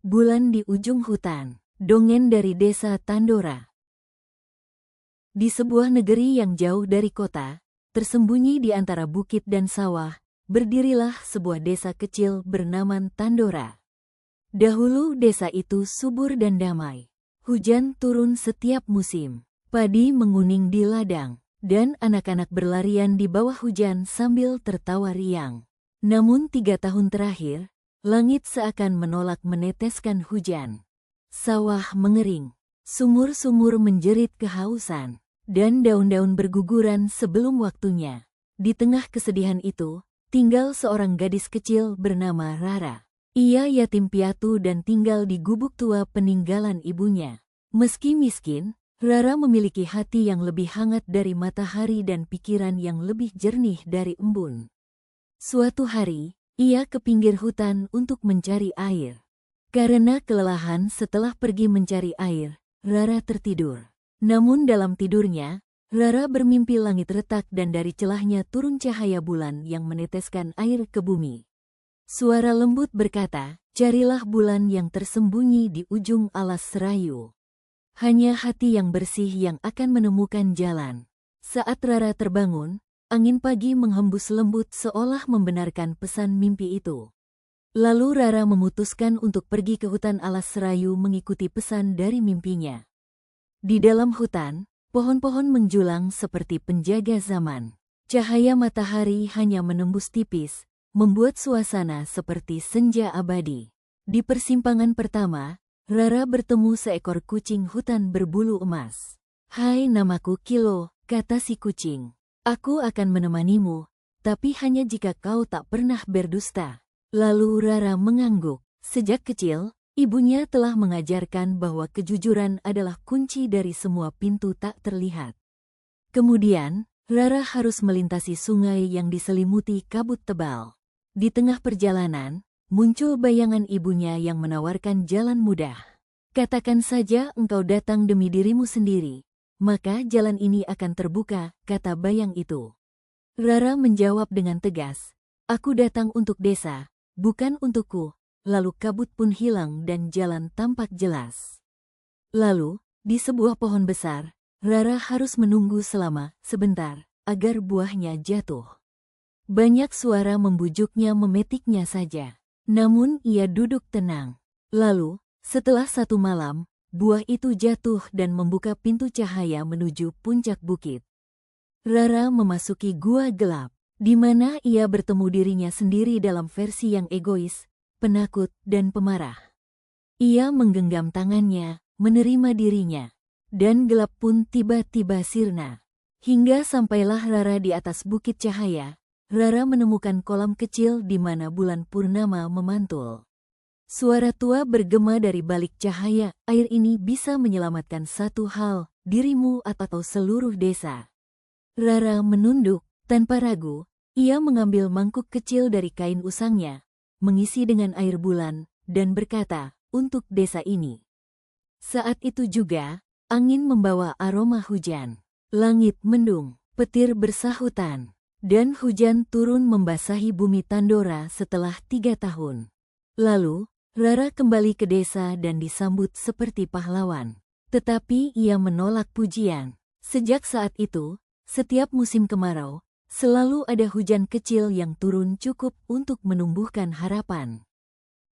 Bulan di ujung hutan. Dongeng dari Desa Tandora. Di sebuah negeri yang jauh dari kota, tersembunyi di antara bukit dan sawah, berdirilah sebuah desa kecil bernama Tandora. Dahulu desa itu subur dan damai. Hujan turun setiap musim, padi menguning di ladang, dan anak-anak berlarian di bawah hujan sambil tertawa riang. Namun 3 tahun terakhir, langit seakan menolak meneteskan hujan. Sawah mengering, sumur-sumur menjerit kehausan, dan daun-daun berguguran sebelum waktunya. Di tengah kesedihan itu, tinggal seorang gadis kecil bernama Rara. Ia yatim piatu dan tinggal di gubuk tua peninggalan ibunya. Meski miskin, Rara memiliki hati yang lebih hangat dari matahari dan pikiran yang lebih jernih dari embun. Suatu hari, ia ke pinggir hutan untuk mencari air. Karena kelelahan setelah pergi mencari air, Rara tertidur. Namun dalam tidurnya, Rara bermimpi langit retak dan dari celahnya turun cahaya bulan yang meneteskan air ke bumi. Suara lembut berkata, "Carilah bulan yang tersembunyi di ujung alas serayu. Hanya hati yang bersih yang akan menemukan jalan." Saat Rara terbangun, angin pagi menghembus lembut seolah membenarkan pesan mimpi itu. Lalu Rara memutuskan untuk pergi ke hutan alas serayu mengikuti pesan dari mimpinya. Di dalam hutan, pohon-pohon menjulang seperti penjaga zaman. Cahaya matahari hanya menembus tipis, membuat suasana seperti senja abadi. Di persimpangan pertama, Rara bertemu seekor kucing hutan berbulu emas. "Hai, namaku Kilo," kata si kucing. "Aku akan menemanimu, tapi hanya jika kau tak pernah berdusta." Lalu Rara mengangguk. Sejak kecil, ibunya telah mengajarkan bahwa kejujuran adalah kunci dari semua pintu tak terlihat. Kemudian, Rara harus melintasi sungai yang diselimuti kabut tebal. Di tengah perjalanan, muncul bayangan ibunya yang menawarkan jalan mudah. "Katakan saja engkau datang demi dirimu sendiri, maka jalan ini akan terbuka," kata bayang itu. Rara menjawab dengan tegas, "Aku datang untuk desa, bukan untukku." Lalu kabut pun hilang dan jalan tampak jelas. Lalu, di sebuah pohon besar, Rara harus menunggu selama sebentar agar buahnya jatuh. Banyak suara membujuknya memetiknya saja. Namun ia duduk tenang. Lalu, setelah 1 malam, buah itu jatuh dan membuka pintu cahaya menuju puncak bukit. Rara memasuki gua gelap, di mana ia bertemu dirinya sendiri dalam versi yang egois, penakut, dan pemarah. Ia menggenggam tangannya, menerima dirinya, dan gelap pun tiba-tiba sirna. Hingga sampailah Rara di atas bukit cahaya, Rara menemukan kolam kecil di mana bulan purnama memantul. Suara tua bergema dari balik cahaya, "Air ini bisa menyelamatkan satu hal, dirimu atau seluruh desa." Rara menunduk, tanpa ragu, ia mengambil mangkuk kecil dari kain usangnya, mengisi dengan air bulan, dan berkata, "Untuk desa ini." Saat itu juga, angin membawa aroma hujan. Langit mendung, petir bersahutan, dan hujan turun membasahi bumi Tandora setelah 3 tahun. Lalu, Rara kembali ke desa dan disambut seperti pahlawan. Tetapi ia menolak pujian. Sejak saat itu, setiap musim kemarau, selalu ada hujan kecil yang turun cukup untuk menumbuhkan harapan.